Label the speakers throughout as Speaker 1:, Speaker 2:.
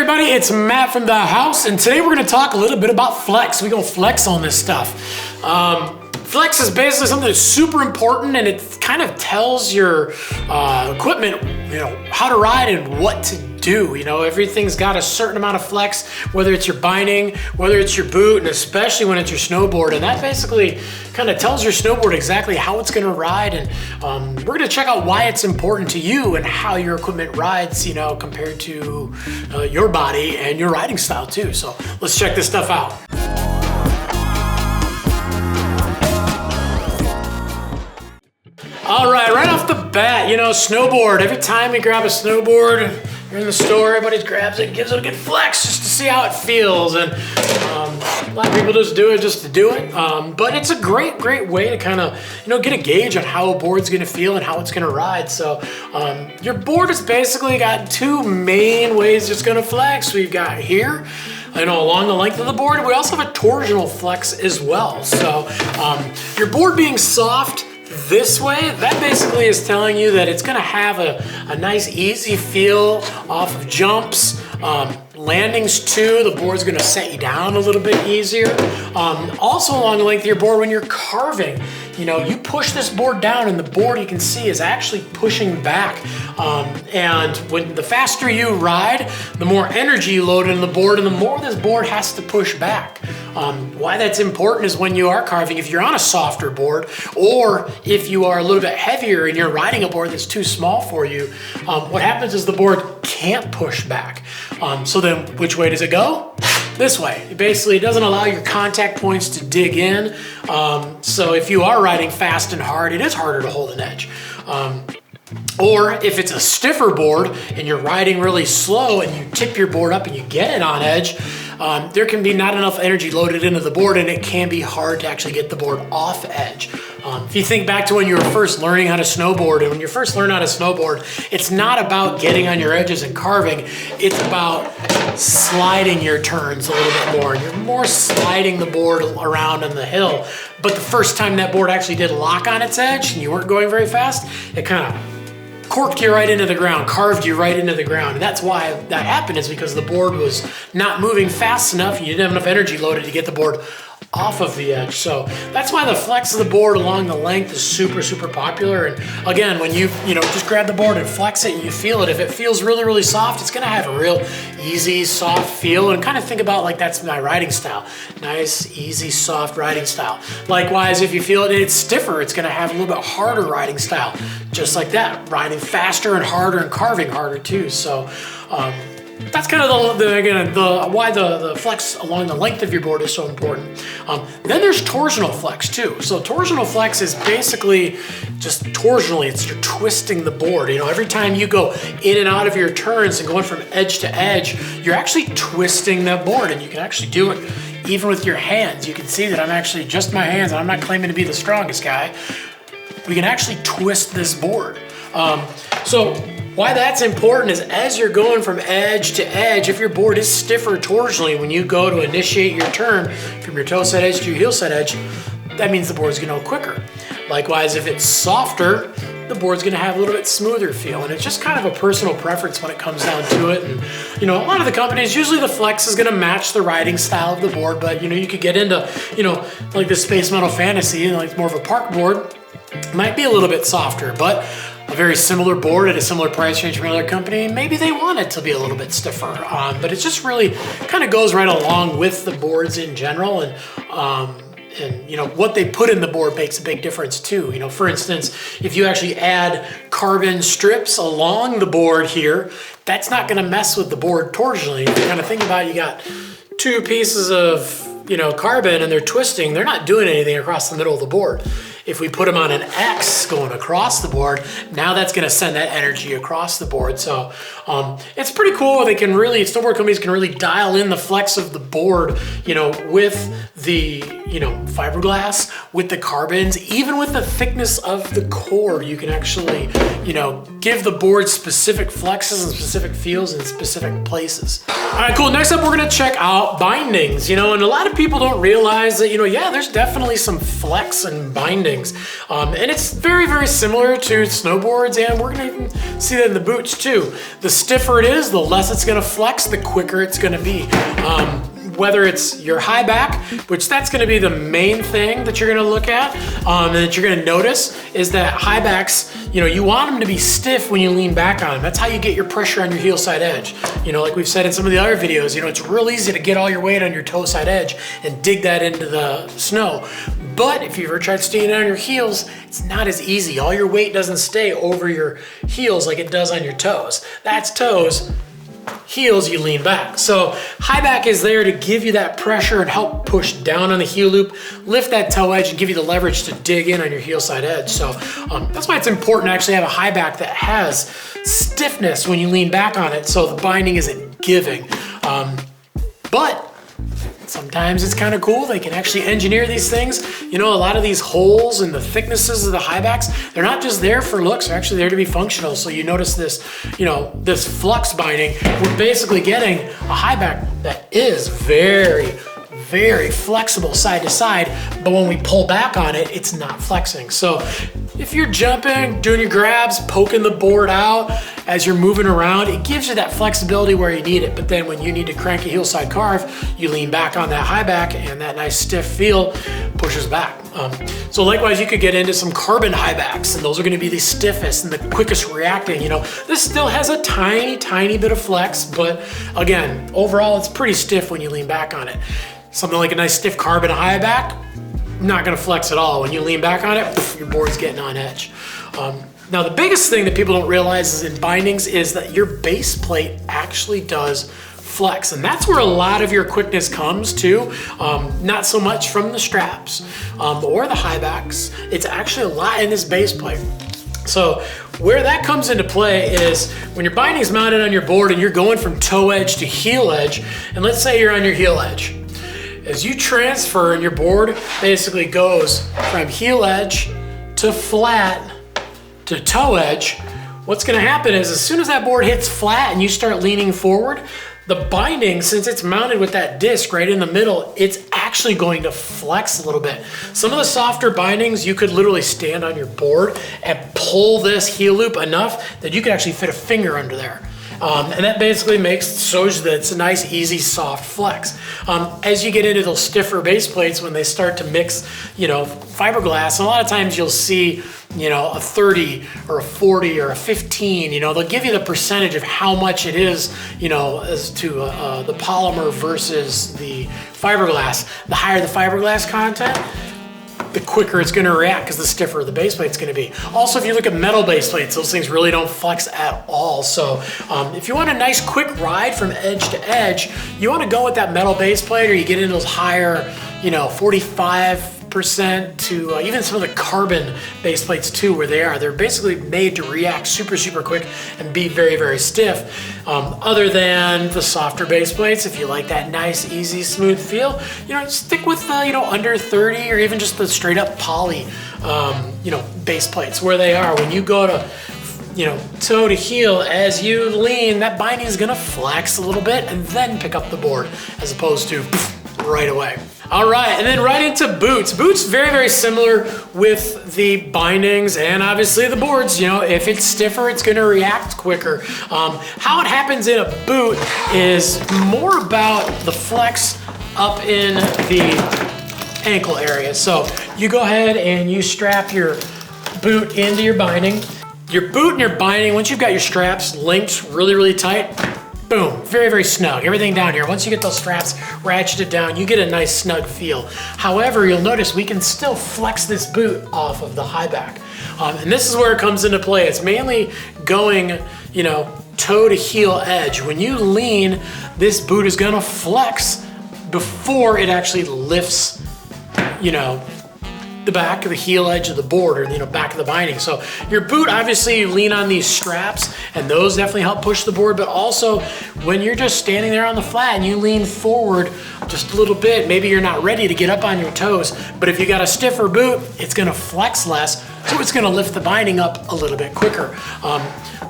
Speaker 1: everybody, it's Matt from the house, and today we're going to talk a little bit about flex. We're going to flex on this stuff. Flex is basically something that's super important, and it kind of tells your equipment, how to ride and what to do. Everything's got a certain amount of flex, whether it's your binding, whether it's your boot, and especially when it's your snowboard. And that basically kind of tells your snowboard exactly how it's going to ride. And we're going to check out why it's important to you and how your equipment rides, compared to your body and your riding style too. So let's check this stuff out. All right off the bat, snowboard. Every time you grab a snowboard, you're in the store, everybody grabs it, gives it a good flex just to see how it feels. And a lot of people just do it just to do it. But it's a great way to kind of, get a gauge on how a board's gonna feel and how it's gonna ride. So your board has basically got two main ways it's gonna flex. We've got here, along the length of the board. We also have a torsional flex as well. So your board being soft this way, that basically is telling you that it's going to have a nice easy feel off of jumps, landings too. The board's going to set you down a little bit easier. Also along the length of your board, when you're carving, you push this board down and the board, you can see, is actually pushing back. And when the faster you ride, the more energy you load in the board and the more this board has to push back. Why that's important is when you are carving, if you're on a softer board, or if you are a little bit heavier and you're riding a board that's too small for you, what happens is the board can't push back. So then which way does it go? This way. It basically doesn't allow your contact points to dig in. So if you are riding fast and hard, it is harder to hold an edge. Or if it's a stiffer board and you're riding really slow and you tip your board up and you get it on edge, there can be not enough energy loaded into the board and it can be hard to actually get the board off edge. If you think back to when you were first learning how to snowboard, and when you first learn how to snowboard, it's not about getting on your edges and carving, it's about sliding your turns a little bit more. You're more sliding the board around on the hill. But the first time that board actually did lock on its edge and you weren't going very fast, it kind of corked you right into the ground, carved you right into the ground. And that's why that happened, is because the board was not moving fast enough. You didn't have enough energy loaded to get the board off of the edge. So that's why the flex of the board along the length is super popular. And again, when you just grab the board and flex it and you feel it, if it feels really soft, it's gonna have a real easy, soft feel. And kind of think about like that's my riding style. Nice, easy, soft riding style. Likewise, if you feel it's stiffer, it's gonna have a little bit harder riding style. Just like that, riding faster and harder and carving harder too. So that's kind of why the flex along the length of your board is so important. Then there's torsional flex too. So torsional flex is basically just torsionally, it's you're twisting the board. Every time you go in and out of your turns and going from edge to edge, you're actually twisting that board, and you can actually do it even with your hands. You can see that I'm actually just my hands, and I'm not claiming to be the strongest guy. We can actually twist this board. So why that's important is as you're going from edge to edge, if your board is stiffer torsionally, when you go to initiate your turn from your toe set edge to your heel set edge, that means the board's gonna go quicker. Likewise, if it's softer, the board's gonna have a little bit smoother feel. And it's just kind of a personal preference when it comes down to it. And a lot of the companies, usually the flex is gonna match the riding style of the board, but you could get into, like the Space Metal Fantasy, like more of a park board, might be a little bit softer, but a very similar board at a similar price range from another company, maybe they want it to be a little bit stiffer. But it just really kind of goes right along with the boards in general. And what they put in the board makes a big difference too. For instance, if you actually add carbon strips along the board here, that's not going to mess with the board torsionally. If you kind of think about it, you got two pieces of carbon and they're twisting, they're not doing anything across the middle of the board. If we put them on an X going across the board, now that's gonna send that energy across the board. So it's pretty cool. Snowboard companies can really dial in the flex of the board, with the, you know, fiberglass, with the carbons, even with the thickness of the core, you can actually, you know, give the board specific flexes and specific feels in specific places. All right, cool. Next up, we're gonna check out bindings, you know, and a lot of people don't realize that, you know, yeah, there's definitely some flex and bindings. And it's very, very similar to snowboards, and we're gonna even see that in the boots too. The stiffer it is, the less it's gonna flex, the quicker it's gonna be. Whether it's your high back, which that's gonna be the main thing that you're gonna look at, and that you're gonna notice is that high backs, you know, you want them to be stiff when you lean back on them. That's how you get your pressure on your heel side edge. You know, like we've said in some of the other videos, you know, it's real easy to get all your weight on your toe side edge and dig that into the snow. But if you ever tried standing on your heels, it's not as easy. All your weight doesn't stay over your heels like it does on your toes. That's toes. Heels, you lean back. So high back is there to give you that pressure and help push down on the heel loop, lift that toe edge and give you the leverage to dig in on your heel side edge. So that's why it's important to actually have a high back that has stiffness when you lean back on it, so the binding isn't giving. But sometimes it's kind of cool. They can actually engineer these things. You know, a lot of these holes and the thicknesses of the high backs, they're not just there for looks, they're actually there to be functional. So you notice this, you know, this flux binding, we're basically getting a high back that is very, very flexible side to side, but when we pull back on it, it's not flexing. So if you're jumping, doing your grabs, poking the board out as you're moving around, it gives you that flexibility where you need it. But then when you need to crank a heel side carve, you lean back on that high back and that nice stiff feel pushes back. So likewise, you could get into some carbon high backs, and those are gonna be the stiffest and the quickest reacting. You know, this still has a tiny, tiny bit of flex, but again, overall, it's pretty stiff when you lean back on it. Something like a nice stiff carbon high back, not gonna flex at all. When you lean back on it, poof, your board's getting on edge. Now the biggest thing that people don't realize is in bindings is that your base plate actually does flex, and that's where a lot of your quickness comes to. Not so much from the straps or the high backs. It's actually a lot in this base plate. So where that comes into play is when your binding's mounted on your board and you're going from toe edge to heel edge, and let's say you're on your heel edge. As you transfer and your board basically goes from heel edge to flat to toe edge, what's gonna happen is as soon as that board hits flat and you start leaning forward, the binding, since it's mounted with that disc right in the middle, it's actually going to flex a little bit. Some of the softer bindings, you could literally stand on your board and pull this heel loop enough that you could actually fit a finger under there. And that basically makes so that it's a nice, easy, soft flex. As you get into those stiffer base plates, when they start to mix, you know, fiberglass, and a lot of times you'll see, you know, a 30 or a 40 or a 15, you know, they'll give you the percentage of how much it is, you know, as to the polymer versus the fiberglass. The higher the fiberglass content, the quicker it's gonna react because the stiffer the base plate's gonna be. Also, if you look at metal base plates, those things really don't flex at all. So if you want a nice quick ride from edge to edge, you wanna go with that metal base plate, or you get into those higher, you know, 45% to even some of the carbon base plates too, where they're basically made to react super, super quick and be very, very stiff. Other than the softer base plates, if you like that nice, easy, smooth feel, you know, stick with the, you know, under 30 or even just the straight up poly, you know, base plates where they are. When you go to, you know, toe to heel, as you lean, that binding is gonna flex a little bit and then pick up the board as opposed to right away. All right, and then right into boots. Boots, very, very similar with the bindings and obviously the boards. You know, if it's stiffer, it's gonna react quicker. How it happens in a boot is more about the flex up in the ankle area. So you go ahead and you strap your boot into your binding. Your boot and your binding, once you've got your straps linked really, really tight, boom, very, very snug. Everything down here, once you get those straps ratcheted down, you get a nice snug feel. However, you'll notice we can still flex this boot off of the high back. And this is where it comes into play. It's mainly going, you know, toe to heel edge. When you lean, this boot is gonna flex before it actually lifts, you know, the back of the heel edge of the board, or back of the binding. So your boot, obviously you lean on these straps, and those definitely help push the board, but also when you're just standing there on the flat and you lean forward just a little bit, maybe you're not ready to get up on your toes, but if you got a stiffer boot, it's gonna flex less, so it's gonna lift the binding up a little bit quicker.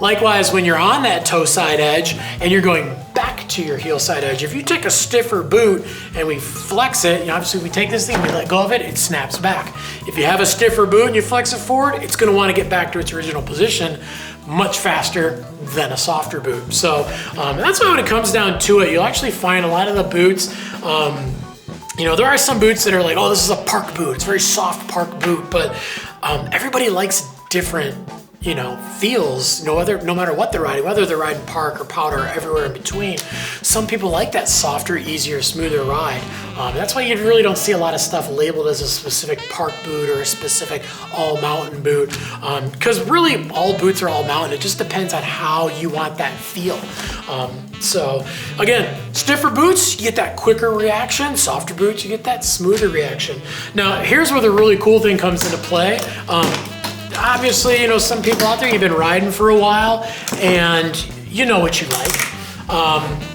Speaker 1: Likewise, when you're on that toe side edge and you're going back to your heel side edge, if you take a stiffer boot and we flex it, obviously we take this thing, we let go of it, it snaps back. If you have a stiffer boot and you flex it forward, it's gonna wanna get back to its original position much faster than a softer boot. So that's why when it comes down to it, you'll actually find a lot of the boots, there are some boots that are like, oh, this is a park boot. It's a very soft park boot, but everybody likes different feels, no matter what they're riding, whether they're riding park or powder or everywhere in between. Some people like that softer, easier, smoother ride. That's why you really don't see a lot of stuff labeled as a specific park boot or a specific all mountain boot. Because really all boots are all mountain. It just depends on how you want that feel. So again, stiffer boots, you get that quicker reaction. Softer boots, you get that smoother reaction. Now, here's where the really cool thing comes into play. Obviously, some people out there, you've been riding for a while and you know what you like.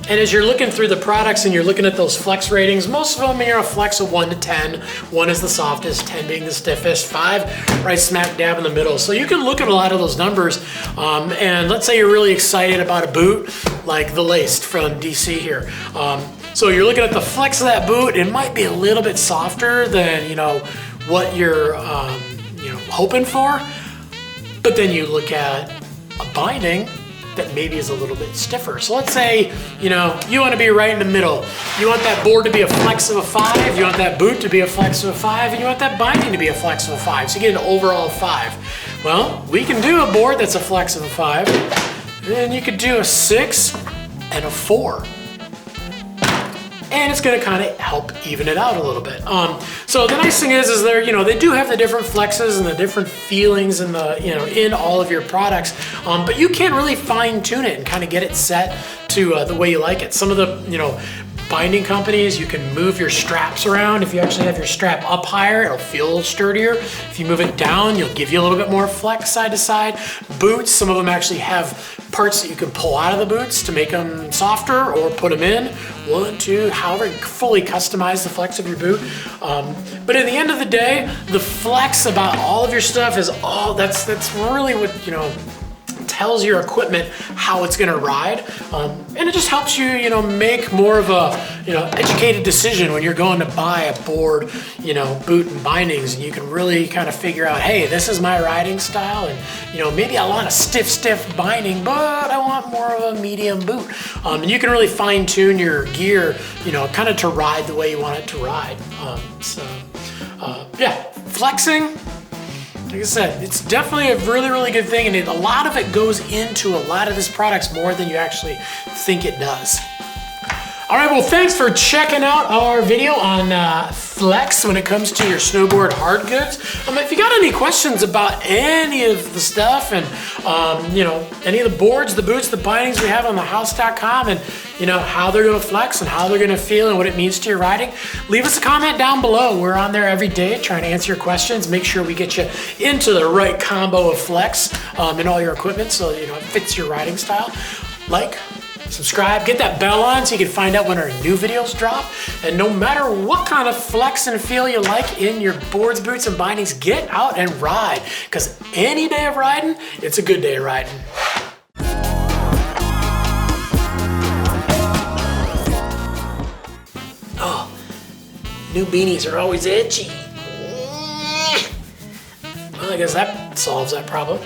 Speaker 1: And as you're looking through the products and you're looking at those flex ratings, most of them are a flex of 1 to 10. 1 is the softest, 10 being the stiffest, 5 right smack dab in the middle. So you can look at a lot of those numbers. And let's say you're really excited about a boot like the Laced from DC here. So you're looking at the flex of that boot, it might be a little bit softer than, what you're hoping for, but then you look at a binding that maybe is a little bit stiffer. So let's say, you want to be right in the middle. You want that board to be a flex of a 5, you want that boot to be a flex of a 5, and you want that binding to be a flex of a 5. So you get an overall 5. Well, we can do a board that's a flex of a 5, and then you could do a 6 and a 4. And it's gonna kind of help even it out a little bit. So the nice thing is they do have the different flexes and the different feelings in in all of your products, but you can really fine tune it and kind of get it set to the way you like it. Some of the, binding companies, you can move your straps around. If you actually have your strap up higher, it'll feel a little sturdier. If you move it down, you'll give you a little bit more flex side to side. Boots, some of them actually have parts that you can pull out of the boots to make them softer or put them in. 1, 2, however, fully customize the flex of your boot. But at the end of the day, the flex about all of your stuff is that's really what, tells your equipment how it's gonna ride. And it just helps you, make more of a, educated decision when you're going to buy a board, boot and bindings, and you can really kind of figure out, hey, this is my riding style, and, maybe I want a stiff binding, but I want more of a medium boot. And you can really fine tune your gear, kind of to ride the way you want it to ride. Yeah, flexing, like I said, it's definitely a really, really good thing, and a lot of it goes into a lot of these products more than you actually think it does. All right, well, thanks for checking out our video on flex when it comes to your snowboard hard goods. If you got any questions about any of the stuff and, any of the boards, the boots, the bindings we have on thehouse.com and, how they're gonna flex and how they're gonna feel and what it means to your riding, leave us a comment down below. We're on there every day trying to answer your questions, make sure we get you into the right combo of flex in all your equipment so, it fits your riding style. Like, subscribe, get that bell on so you can find out when our new videos drop. And no matter what kind of flex and feel you like in your boards, boots, and bindings, get out and ride. Because any day of riding, it's a good day of riding. Oh, new beanies are always itchy. Well, I guess that solves that problem.